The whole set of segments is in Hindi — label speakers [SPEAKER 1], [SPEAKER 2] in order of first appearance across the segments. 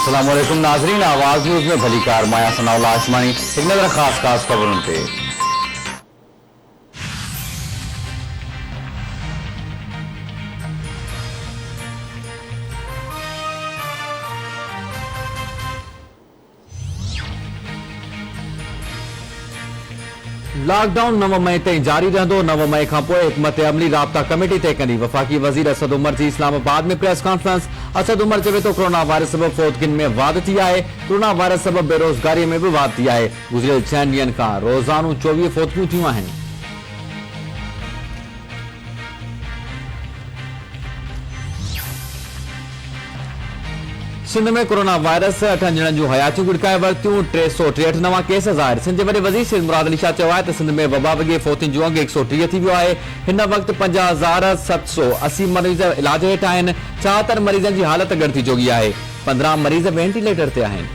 [SPEAKER 1] अस्सलाम वालेकुम नाजरीन, आवाज न्यूज में भली कार माया सनाउल्लाह आसमानी। एक नजर खास खबरों पे। लॉकडाउन 9 मई ताईं जारी रहंदो। 9 मई खां पोइ हिकमत अमली राब्ता कमेटी तय कंदी। वफ़ाक़ी वज़ीर असद उमर जी इस्लामाबाद में प्रेस कॉन्फ्रेंस। असद उमर चवे तो कोरोना वायरस सबब फौतगिन में वाध थी आहे। कोरोना वायरस सबब बेरोज़गारी में भी वाध थी आहे। गुज़िरियल 6 ॾींहनि खां रोज़ानो 24 फौतगियूं थियूं आहिनि। सिंध में कोरोना वायरस 8 ॼणनि जूं हयातियूं गुड़काए वरितियूं। 363 नवां केस ज़ाहिर। सिंध जे वॾे वज़ीर सैयद मुराद अली शाह चयो आहे त सिंध में वबा वॻे फौतियुनि जो अंग 130 थी वियो आहे। हिन वक़्तु 50,780 मरीज़ इलाज हेठि आहिनि। 76 मरीज़नि जी हालत गढ़ थी चुकी आहे। 15 मरीज़ वेंटिलेटर ते आहिनि।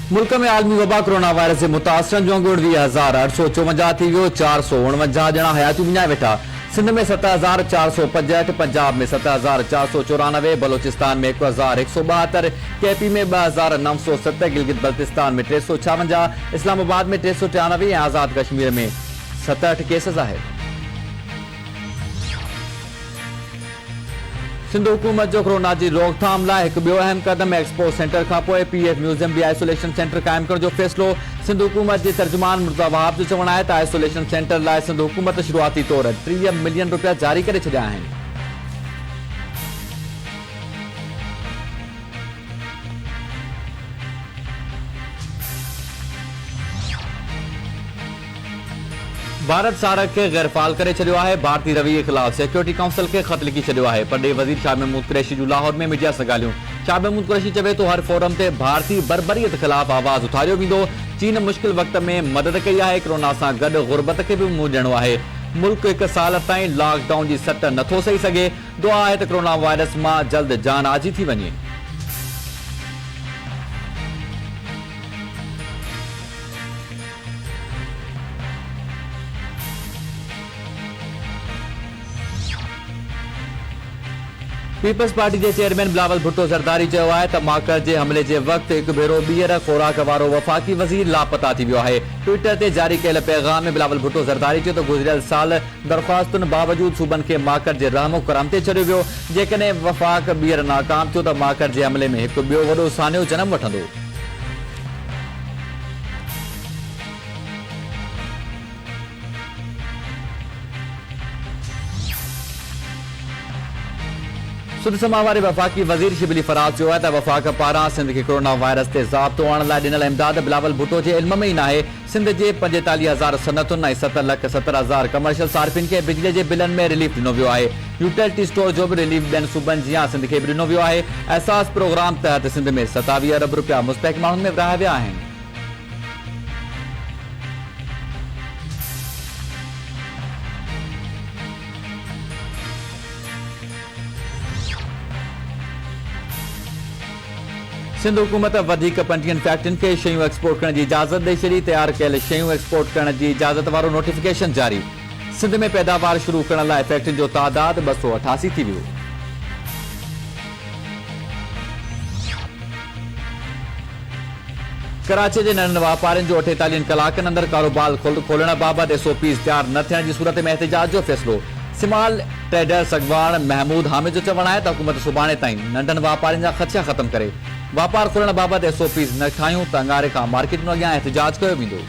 [SPEAKER 1] मुल्क में आलमी वबा कोरोना वायरस से मुतासरन जो अंग 20,854 थी वियो। 449 ॼणा हयातियूं विञाए वेठा। सिंध में 7,465, पंजाब में 7,494, बलोचिस्तान में 1,172, केपी में 2,907, गिलगित बल्तिस्तान में 356, इस्लामाबाद में 393 ऐं आज़ाद कश्मीर में 67 केस ज़ाहिर। सिंध हुकूमत जो कोरोना की रोकथाम लाइ हिकु ॿियो अहम कदम एक्सपो सेंटर खां पोइ पीएफ म्यूज़ियम भी आइसोलेशन सेंटर कायम करण जो फैसलो। सिंध हुकूमत के तर्जुमान मुर्तज़ा वहाब जो चवणु आहे त आइसोलेशन सेंटर लाइ सिंध हुकूमत शुरुआती तौर 30 मिलियन रुपया जारी करे छॾिया आहिनि। भारत सारक के गैरफाल करे छॾियो आहे। भारतीय रवैये खिलाफ सिक्योरिटी काउंसिल के ख़त लिखी छॾियो आहे। परॾे वज़ीर शाह महमूद कुरैशी जूं लाहौर में मीडिया सां ॻाल्हियूं। शाह महमूद कुरैशी चवे तो हर फोरम ते भारतीय बर्बरियत खिलाफ आवाज़ उथारियो वेंदो। चीन मुश्किल वक़्त में मदद कई आहे। कोरोना सां गॾु गुरबत खे भी मुंहुं ॾियणो आहे। मुल्क 1 साल ताईं लॉकडाउन जी सट नथो सही सघे। दुआ आहे त कोरोना वायरस मां जल्द जान आजी थी वञे। पीपल्स पार्टी के चेयरमैन बिलावल भुट्टो ज़रदारी चयो आहे त माकर जे हमले जे वक़्तु हिकु भेरो ॿीहर खोराक वारो वफ़ाक़ी वज़ीर लापता थी वियो आहे। ट्विटर ते जारी कयल पैगाम में बिलावल भुट्टो ज़रदारी चयो त गुज़िरियल साल दरख़्वास्तुनि बावजूदि सूबनि खे माकर जे रहमो करम ते छॾियो वियो। जेकॾहिं वफ़ाक़ ॿीहर नाकाम थियो त माकर जे हमले में हिकु ॿियो वॾो सानियो जनम वठंदो। सुध समा वारे वफ़ाक़ी वज़ीर शिबली फराज चयो आहे त वफ़ाक़ पारां सिंध के कोरोना वायरस ते ज़ाब्तो आणण लाइ ॾिनल इमदाद बिलावल भुट्टो जे इल्म में ई नाहे। सिंध जे 45,000 सनतुनि ऐं 7,70,000 कमर्शियल सार्फिन खे बिजली जे बिलनि में रिलीफ ॾिनो वियो आहे। यूटिलिटी स्टोर जो भी रिलीफ ॿियनि सूबनि जियां सिंध खे बि ॾिनो वियो आहे। एहसास प्रोग्राम तहत सिंध में 27 अरब रुपया मुस्तहिक माण्हुनि में विरहाया विया आहिनि। सिंध हुकूमत वधीक पंटीहनि फैक्ट्रियुनि खे शयूं एक्सपोर्ट करण जी इजाज़त ॾेई छॾी। तैयार कयल शयूं एक्सपोर्ट करण जी इजाज़त वारो नोटिफिकेशन जारी। सिंध में पैदावार शुरू करण लाइ फैक्ट्रियुनि जो तादाद 288 थी वियो। कराची जे नंढनि वापारियुनि जो 48 कलाकनि अंदरि कारोबार खोलण बाबति एसओपीज़ तैयार न थियण जी सूरत में एहतिजाज जो फ़ैसिलो। सिमाल ट्रेडर्स अॻवान महमूद हामिद जो चवणु आहे त हुकूमत सुभाणे ताईं नंढनि वापारियुनि जा ख़दशा ख़तमु करे वापार खोलण बाबति एसओपीज़ न ठाहियूं त अंगारे खां मार्केट अॻियां एहतिजाज कयो वेंदो।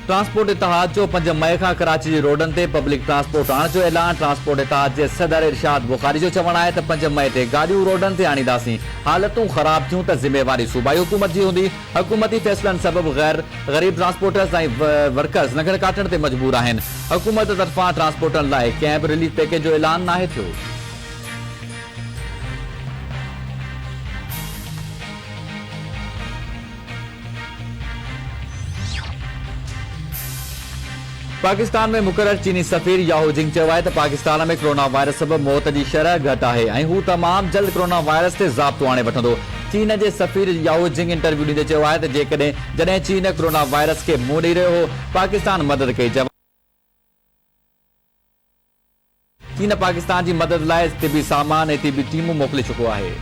[SPEAKER 1] ट्रांसपोर्ट इतिहाद जो 5 मई खां कराची जी रोडनि ते पब्लिक ट्रांसपोर्ट आणण जो ऐलान। ट्रांसपोर्ट इतिहाद जे सदर इरशाद बुखारी जो चवणु आहे त 5 मई ते गाॾियूं रोडनि ते आणींदासीं। हालतूं ख़राब थियूं त ज़िम्मेवारी सूबाई हुकूमत जी हूंदी। हुकूमती फ़ैसिलनि सबबि ग़रीब ट्रांसपोर्टर्स ऐं वर्कर्स लंघण काटण ते मजबूर आहिनि। हुकूमत तरफ़ां ट्रांसपोर्टनि लाइ कंहिं बि रिलीफ पैकेज जो ऐलान नाहे थियो। पाकिस्तान में मुकर्रर चीनी सफ़ीर याहू जिंग चयो आहे त पाकिस्तान में कोरोना वायरस सबबि मौत जी शरह घटि आहे ऐं हू तमामु जल्द कोरोना वायरस ते ज़ाब्तो आणे वठंदो। चीन जे सफ़ीर याहू जिंग इंटरव्यू ॾींदे चयो आहे त जॾहिं चीन कोरोना वायरस खे मुंहुं ॾेई रहियो हो, पाकिस्तान मदद कई। चीन पाकिस्तान जी मदद लाइ तिबी सामान ऐं तिबी टीमूं मोकिले चुको आहे।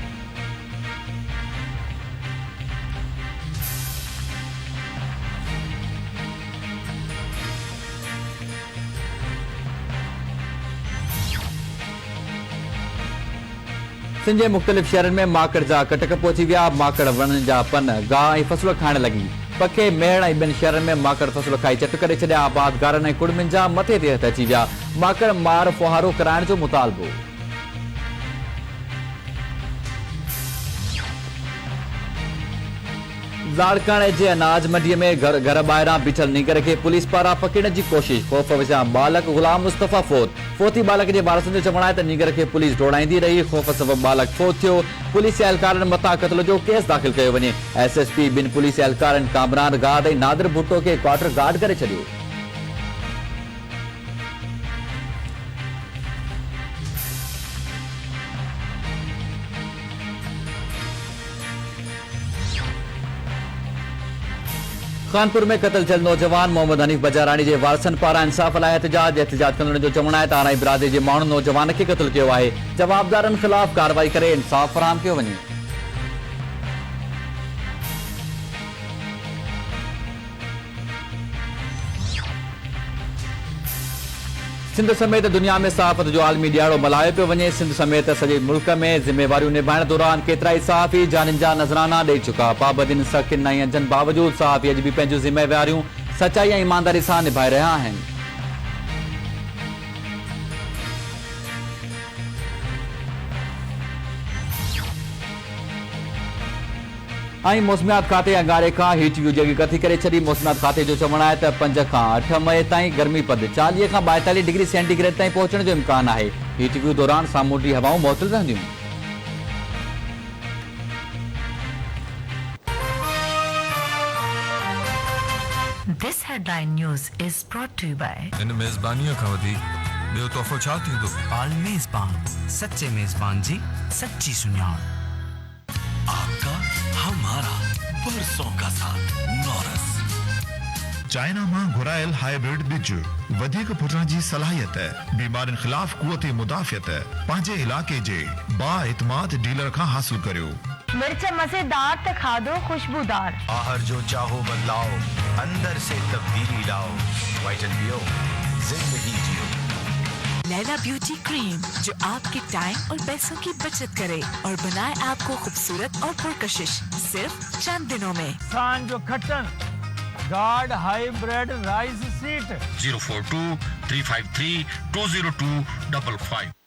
[SPEAKER 1] सिंध जे मुख़्तलिफ़ शहरनि में माकड़ जा कटक पहुची विया। माकड़ वणनि जा पन, गाह ऐं फसुल खाइण लॻी। पखे, मेड़ ऐं ॿिनि शहरनि में माकड़ फसुल खाई चट करे छॾिया। आबादगारनि ऐं कुड़मियुनि जा मथे ते हथ अची विया। माकड़ मार फुहारो कराइण जो मुतालबो। लाड़काणे जे अनाज मंडीअ में घर ॿाहिरां बीठल नीगर खे पुलिस पारां पकड़ण जी कोशिश। ख़ौफ़ वॼां बालक ग़ुलाम मुस्तफ़ा फ़ौत। फ़ौती बालक जे वारसनि जो चवणु आहे त नीगर खे पुलिस दौड़ाईंदी रही। ख़ौफ़ सबबि बालक फ़ौत थियो। पुलिस एहलकारनि मथां क़त्ल जो केस दाख़िल कयो वञे। SSP ॿिनि पुलिस एहलकारनि कामरान गाद ऐं नादिर भुट्टो खे क्वार्टर गार्ड करे छॾियो। कानपुर में कत्ल थियल नौजवान मोहम्मद हनीफ बजारानी जे वारसनि पारां इंसाफ़ लाइ एहतजाज कंदड़नि जो चवणु आहे त आराई बिरादरी जे माण्हुनि नौजवान खे क़त्ल कयो आहे। जवाबदारनि ख़िलाफ़ कार्रवाई करे इंसाफ़ फराहम कयो वञे। सिंध समेत दुनिया में सहाफ़त जो आलमी ॾियारो मल्हायो पियो वञे। सिंध समेत सॼे मुल्क में ज़िम्मेवारियूं निभाइण दौरान केतिरा ई सहाफ़ी जाननि जा नज़राना ॾेई चुका। पाबंदियुनि सख़्त न अचनि बावजूद सहाफ़ी अॼु बि पंहिंजूं ज़िम्मेवारियूं सचाई ऐं ईमानदारी सां निभाए रहिया आहिनि। ऐं मौसमियात खाते अंगारे खां हीट व्यू जी कथी करे छॾी। मौसमियात खाते जो चवणु आहे त 5 खां 8 मई ताईं गर्मी पद 40 खां 42 डिग्री सेंटीग्रेड ताईं पहुचण जो इम्कान आहे। हीट व्यू दौरान सामूंडी हवाऊं मुअतल रहंदियूं।
[SPEAKER 2] This headline news is brought to you by
[SPEAKER 3] इन मेज़बानीअ खां वधीक ॿियो तोहफ़ो छा थींदो?
[SPEAKER 4] आल मेज़बान, सच्चे मेज़बान जी सच्ची सुञाण।
[SPEAKER 5] आपका हमारा बरसों का साथ नौरस।
[SPEAKER 6] चाइना मां घुरायल हाइब्रिड बिज वधीक फुटण जी सलाहियत, बीमारियुनि ख़िलाफ़ क़ुव्वत मुदाफ़ियत पंहिंजे इलाके जे बाएतमाद डीलर खां हासिल करियो।
[SPEAKER 7] मिर्च मज़ेदार त खाधो खुशबूदार।
[SPEAKER 5] बाहर जो चाहो बदलाओ, अंदर से तब्दीली लाओ। वाइटल पियो, जिंदगी जियो।
[SPEAKER 2] लैला ब्यूटी क्रीम जो आपके टाइम और पैसों की बचत करे और बनाए आपको खूबसूरत और पुरकशिश सिर्फ चंद दिनों में।
[SPEAKER 8] सांजो खट्टन गार्ड हाइब्रिड राइस सीट
[SPEAKER 5] 042 353 20255।